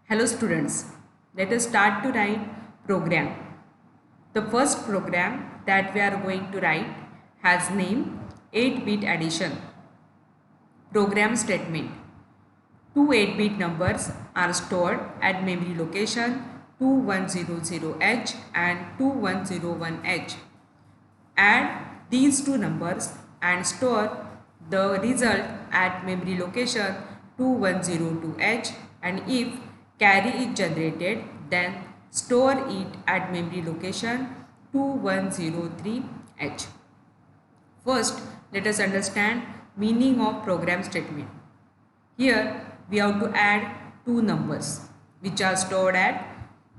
Hello students, let us start to write program. The first program that we are going to write has name 8-bit addition. Program statement. Two 8-bit numbers are stored at memory location 2100H and 2101H. Add these two numbers and store the result at memory location 2102H, and if carry is generated, then store it at memory location 2103H. First, let us understand meaning of program statement. Here we have to add two numbers which are stored at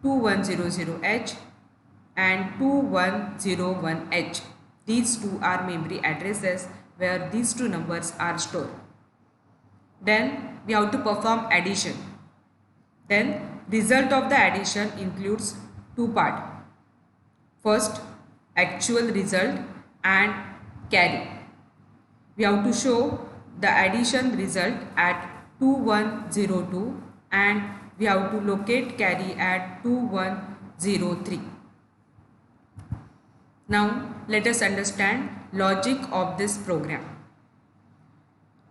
2100H and 2101H. These two are memory addresses where these two numbers are stored. Then we have to perform addition. Then result of the addition includes two parts. First, actual result and carry. We have to show the addition result at 2102 and we have to locate carry at 2103. Now let us understand logic of this program.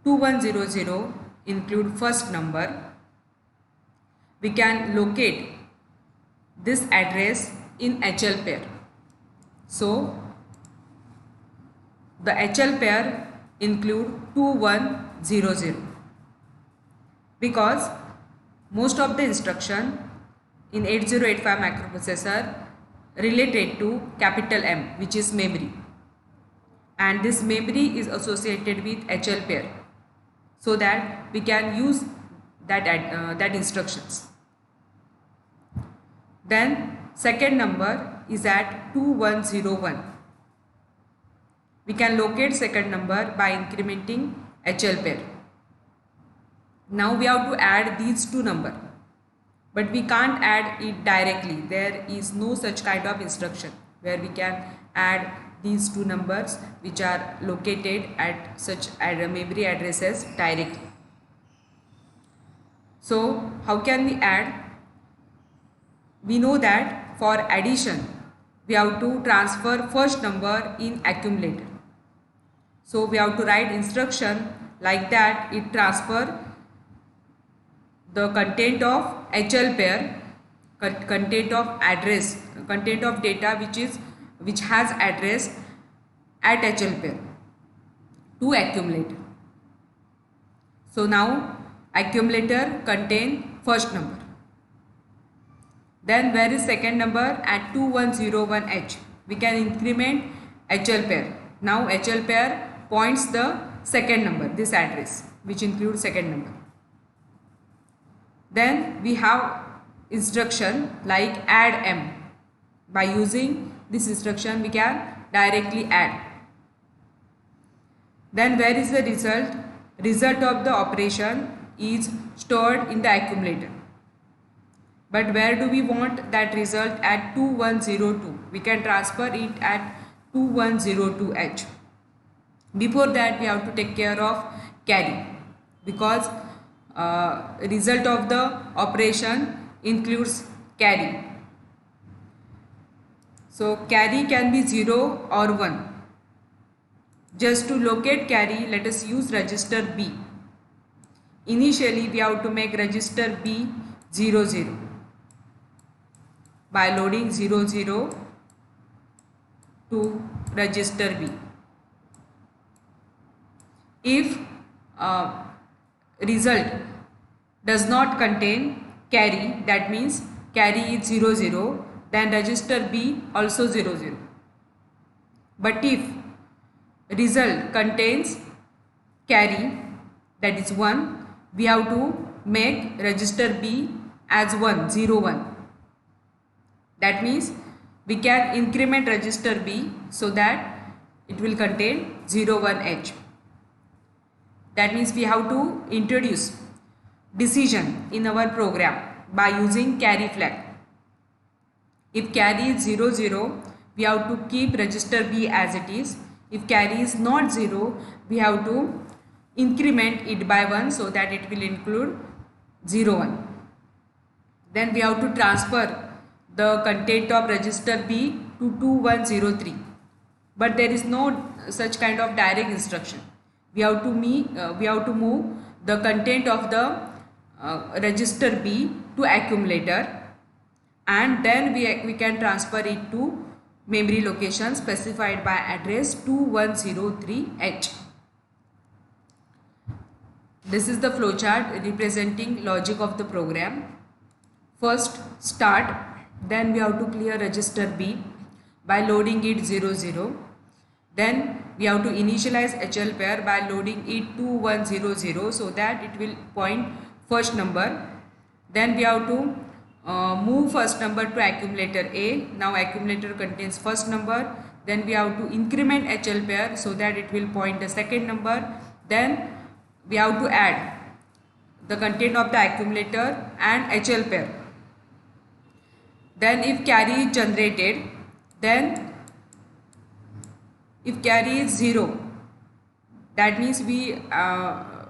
2100 include first number. We can locate this address in HL pair. So the HL pair include 2100 because most of the instruction in 8085 microprocessor related to capital M, which is memory, and this memory is associated with HL pair, so that we can use that instructions. Then second number is at 2101. We can locate second number by incrementing HL pair. Now we have to add these two numbers, but we can't add it directly. There is no such kind of instruction where we can add these two numbers which are located at such memory addresses directly. So how can we add? We know that for addition we have to transfer first number in accumulator. So we have to write instruction like that it transfer the content of HL pair, content of address, content of data which has address at HL pair to accumulator. So now accumulator contain first number. Then where is second number? At 2101H. We can increment HL pair. Now HL pair points the second number, this address which includes second number. Then we have instruction like add M. By using this instruction we can directly add. Then where is the result? Result of the operation is stored in the accumulator. But where do we want that result? At 2102. We can transfer it at 2102H. Before that we have to take care of carry because result of the operation includes carry. So carry can be 0 or 1. Just to locate carry, let us use register B. Initially we have to make register B 00 by loading 00 to register B. If result does not contain carry, that means carry is 00, then register B also 00. But if result contains carry, that is 1, we have to make register B as 101. That means we can increment register B so that it will contain 01H. That means we have to introduce decision in our program by using carry flag. If carry is 00, we have to keep register B as it is. If carry is not 0, we have to increment it by 1 so that it will include 01. Then we have to transfer the content of register B to 2103. But there is no such kind of direct instruction. We have to move the content of the register B to accumulator, and then we can transfer it to memory location specified by address 2103H. This is the flowchart representing logic of the program. First start, then we have to clear register B by loading it 00. Then we have to initialize HL pair by loading it 2100 so that it will point first number. Then we have to move first number to accumulator A. Now accumulator contains first number. Then we have to increment HL pair so that it will point the second number. Then we have to add the content of the accumulator and HL pair. Then if carry is generated, then if carry is 0, that means we are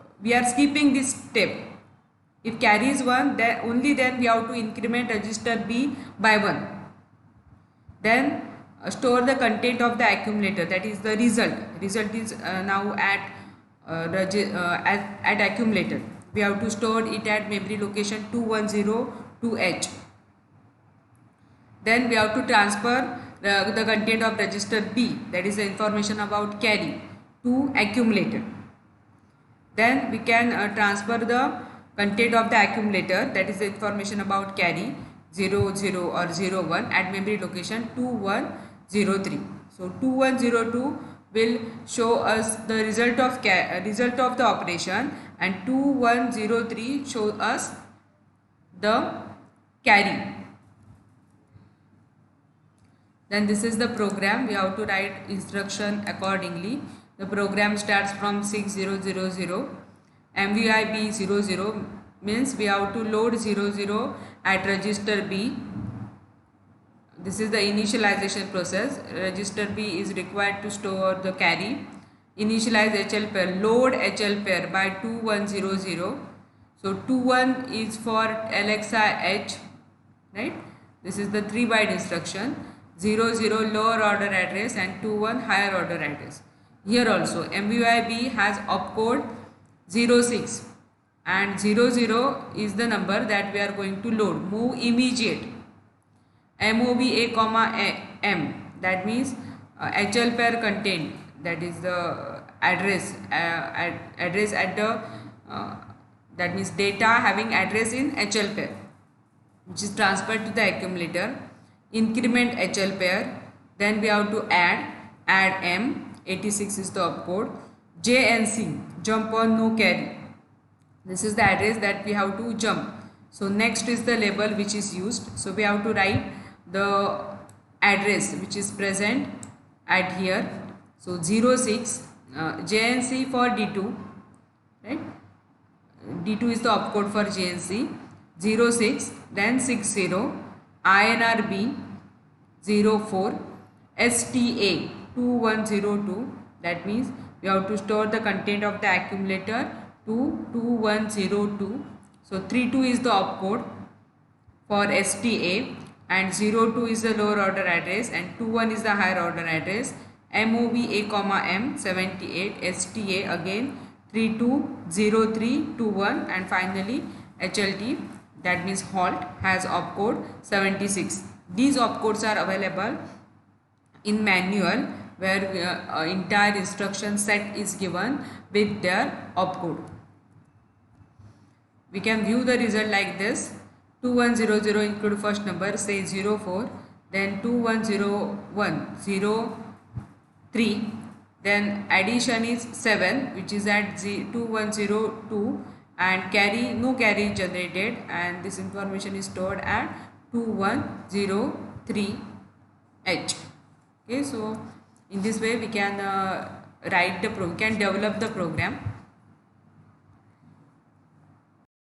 skipping this step. If carry is 1, then only then we have to increment register B by 1. Then store the content of the accumulator, that is the result. Result is now at accumulator. We have to store it at memory location 2102H. Then we have to transfer the content of register B, that is the information about carry, to accumulator. Then we can transfer the content of the accumulator, that is the information about carry 00 or 01 at memory location 2103. So 2102 will show us the result of the operation, and 2103 show us the carry. Then this is the program. We have to write instruction accordingly. The program starts from 6000. MVI B00 means we have to load 00 at register B. This is the initialization process. Register B is required to store the carry. Initialize HL pair, load HL pair by 2100. So 21 is for LXI H, right? This is the 3-byte instruction. 00 lower order address and 21 higher order address. Here also MVIB has opcode 06 and 00 is the number that we are going to load. Move immediate MOVA comma M, that means HL pair content, that is the address address at the that means data having address in HL pair, which is transferred to the accumulator. Increment HL pair, then we have to add M, 86 is the opcode. JNC, jump on no carry, this is the address that we have to jump. So next is the label which is used, so we have to write the address which is present at here. So 06 JNC for D2, right? D2 is the opcode for JNC. 06, then 60 INRB 04 STA 2102, that means we have to store the content of the accumulator to 2102. So 32 is the opcode for STA and 02 is the lower order address and 21 is the higher order address. MOVA comma M 78 STA again 320321, and finally HLT, that means halt, has opcode 76. These opcodes are available in manual where entire instruction set is given with their opcode. We can view the result like this. 2100 include first number, say 04, then 2101 03, then addition is 7 which is at 2102, and carry, no carry is generated, and this information is stored at 2103H. Okay, so in this way we can write the we can develop the program.